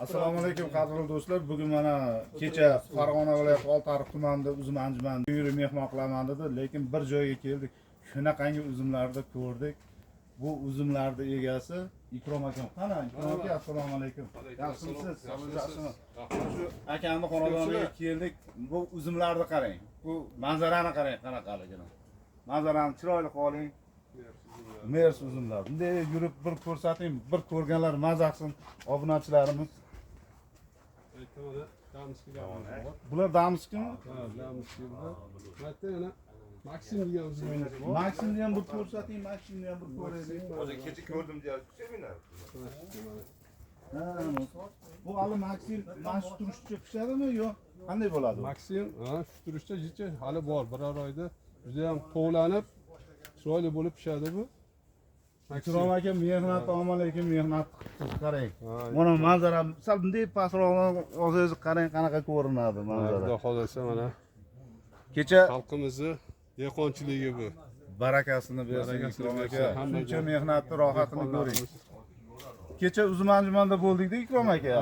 Assalomu alaykum qadrli do'stlar. Bugun mana kecha Farg'ona viloyati Oltiariq tumanida uzum anjumanida yurib mehmon qilaman dedi, lekin bir joyga keldik. Shunaqangi uzumlarni ko'rdik. Bu uzumlarning egasi Ikrom akam. Qana, Ikrom aka, assalomu alaykum. Yaxshimisiz? Yaxshimi? Shu akamning xonadoniga keldik. Bu uzumlarni qarang. Bu manzarani qarang qanaqaligini. Manzarani chiroyli qoling. Mers uzumlar. Bunday yurib bir ko'rsating, bir ko'rganlar mazza qilsin obunachilarimiz. Bular damiskimi? Ha, damiskimi. Bitta yana Maksim degan uzumingiz bor. Maksimni ham bir ko'rsating, Maksimni ham bir ko'raylik. O'zi kecha ko'rdim deyapti, seminar. Bu hali Maksim mana shu turishcha pishadimi yo qanday bo'ladi? Maksim, ha, shu turishcha jicha hali bor. Biror oyda juda ham to'g'lanib, chiroyli bo'lib pishadi bu. Ikrom aka mehnat omalekim mehnat qarang. Mana manzara sal bunday pastroq o'zingiz qarang qanaqa ko'rinadi manzara. Xudo xolasa mana Kecha xalqimizni dehqonchiligi bu. barakasini bersin Ikrom aka. Shuncha mehnatni rohatini ko'ring. Kecha uzum anjumanda bo'ldik-da Ikrom aka.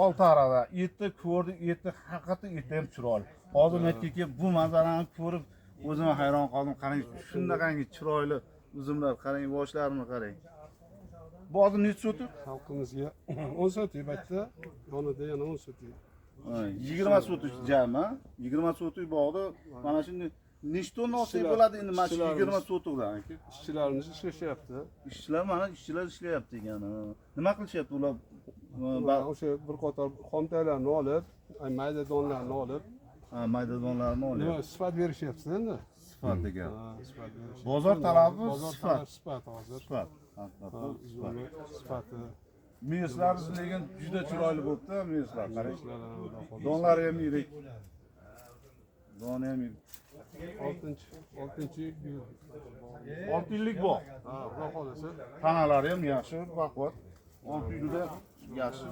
Oltiariqda etni ko'rdik, etni haqiqatan etni ham chiroyli. Hozir aytdiki bu manzarani ko'rib o'zim hayron qoldim. Qarang, shunaqangi chiroyli uzumlar qarang, boshlarini qarang. Bu hozir necha so'tib? Xalqimizga 10 so'tib bitta, yonida yana 10 so'tib. 20 so'tib jami, 20 so'tib bog'da mana shunday nechta tonna olsak bo'ladi endi mana shu 20 so'tibdan aka. Ishchilarimiz ishlashyapti. Ishchilar mana ishchilar ishlayapti ekan. Nima qilishyapti ular? O'sha bir qator xomtaylarni olib, mayda donlarni olib, mayda donlarni olib. nima sifat berishyapti endi. Sifat ekan. Sifat berish. Bozor talabi sifat. Sifat hozir. Sifat. Sifati. Meslaringiz lekin juda chiroyli bo'libdi, meslar qarang. Donlari ham yirik. Doni ham yirik. 6 yil. 6 yillik bog'. Ha, xudo xolasa. Tanalari ham yaxshi, baquvvat. 6 yilda yaxshi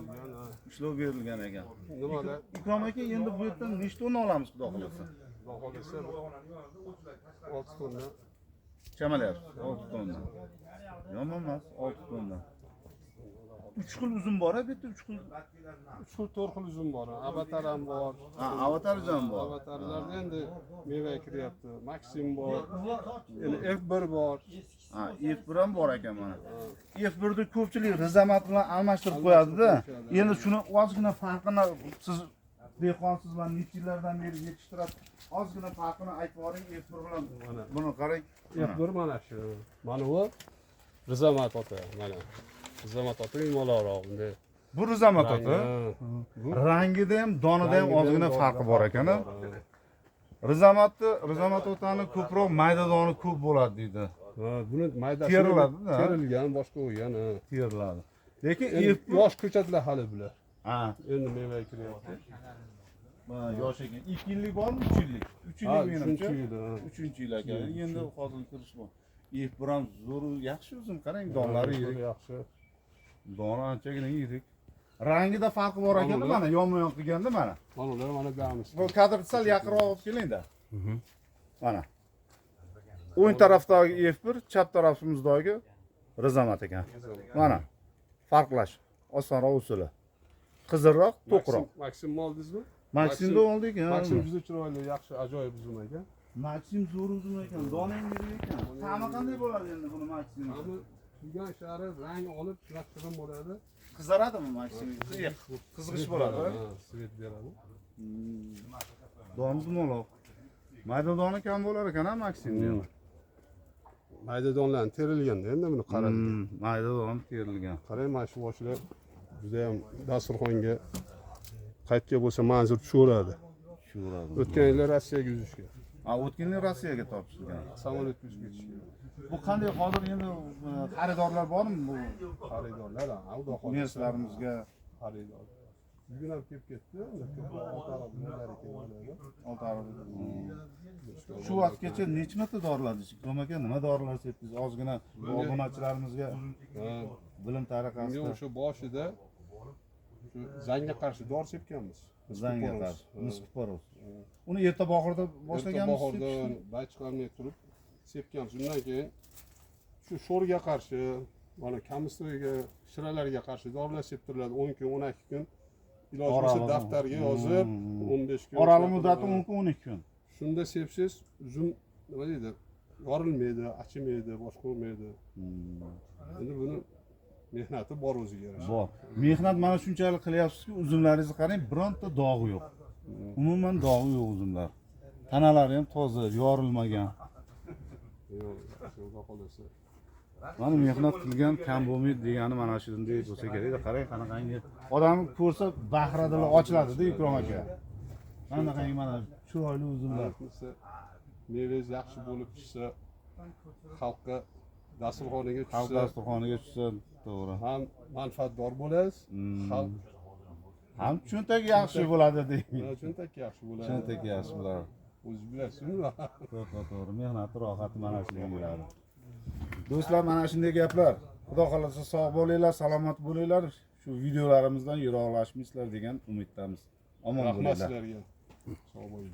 ishlov berilgan ekan. Nimada? Ikrom aka, endi bu yerdan nechta tonna olamiz xudo xolasa? Xudo xolasa 6 tonna. Chamalar 6 tonna. Yomon emas, 6 tonna. 3 xil uzum bor-a, bu yerda 3 xil. 3 xil 4 xil uzum bor. Avatar ham bor. Ha, avatarjon bor. Avatarlarda endi meva kiryapti. Maksim bor. Endi F1 bor. Ha, F1 ham bor ekan mana. F1 da ko'pchilik rizomat bilan almashtirib qo'yadi-da. Endi shuni ozgina farqini siz dehqonsiz va necha yillardan beri yetishtirib, ozgina farqini aytib boring F1 bilan. Buni qarang. F1 mana shu. Mana bu rizomat ota, mana. Rizomat ota yumaloqroq bunday. Bu rizomat ota. Rangida ham, donida ham ozgina farqi bor ekan. Rizomat otani ko'proq mayda doni ko'p bo'ladi deydi. Ha, buni maydasi teriladi-da. Terilgan, boshqa o'ygan. Teriladi. Lekin yosh ko'chatlar hali bular. Ha, Endi meva kiryapti. mana yosh ekan. 2 yillik bormi, 3 yillik? 3 yillik menimcha. 3 yil ekan. Endi hozir kirish bor. F1 ham zo'r, yaxshi uzum, qarang, donlari yirik. Yaxshi. Doni anchagina yirik. Rangida farqi bor ekan, mana yonma-yon qilganda mana. Mana ular mana damiz. Bu kadr sal yaqinroq olib keling-da. Mana. O'ng tarafdagi F1, chap tarafimizdagi rizomat ekan. Mana. Farqlash. Osonroq usuli. Qizilroq, to'qroq. Maksim oldingizmi? Maksimda oldik, ha. Maksim juda chiroyli, yaxshi, ajoyib uzum ekan. Maksim zo'r uzum ekan, doni ham yirik ekan. Ta'mi qanday bo'ladi endi buni Maksimni? Ta'mi turgan shari rang olib, shirin bo'ladi. Qizaradimi Maksim? Qizg'ish bo'ladi. Ha, svet beradi. Doni dumaloq. Mayda doni kam bo'lar ekan-a Maksimni. Mayda donlarni terilganda endi buni qarang. Mayda doni terilgan. Qarang, mana shu boshilar juda ham dasturxonga qaytga bo'lsa manzur tushaveradi. Tushaveradi. O'tgan yillar Rossiyaga uzishgan. Ha, o'tgan yil Rossiyaga topshirgan. Samolyot uzib ketishgan. Bu qanday hozir endi xaridorlar bormi bu? Xaridorlar, ha, xudo xolasa. Meshlarimizga Xaridor. Bugun ham kelib ketdi. Oltiariq. Shu vaqtgacha necha marta doriladingiz? Ikrom aka, nima dorilar sepdingiz? Ozgina obunachilarimizga bilim tariqasida. O'sha boshida shu zangga qarshi dori sepganmiz. Zangga qarshi. Niskoparos. Uni erta bahorda boshlaganmiz. Bahorda bay chiqarmay turib sepganmiz. Undan keyin shu sho'rga qarshi, mana kamissiyga, shiralarga qarshi dorilar septiriladi 10 kun, 12 kun. Iloji bo'lsa Oraliq. daftarga yozib, 15 kun. Oraliq muddati 10 kun, 12 kun. Shunda sepsiz, uzum nima deydi? Yorilmaydi, achimaydi, boshqa bo'lmaydi. Endi buni mehnati bor o'ziga yarasha. Bor. Mehnat mana shunchalik qilyapsizki, uzumlaringizni qarang, bironta dog'i yo'q. Umuman dog'i yo'q uzumlar. Tanalari ham toza, yorilmagan. Yo'q, xudo xolasa. Mana mehnat qilgan kam bo'lmaydi degani mana shunday bo'lsa kerak. Qarang, qanaqangi odam ko'rsa bahradili ochiladi-da, Ikrom aka. Qanaqangi mana chiroyli uzumlar. Mevangiz yaxshi bo'lib tushsa, xalqqa dasturxoniga Xalq tushsa, dasturxoniga tushsa, to'g'ri. ham manfaatdor bo'lasiz, xalq Ham cho'ntak yaxshi bo'ladi deydi. cho'ntak yaxshi bo'ladi. Cho'ntak yaxshi bo'ladi. O'zingiz bilasizmi? To'g'ri, mehnati rohati mana shunday yuradi. Do'stlar, mana shunday gaplar. Xudo xolasa sog' bo'linglar, salomat bo'linglar. Shu videolarimizdan yiroqlashmaysizlar degan umiddamiz. Omon Rahmat bo'linglar. sizlarga. Sog' bo'ling.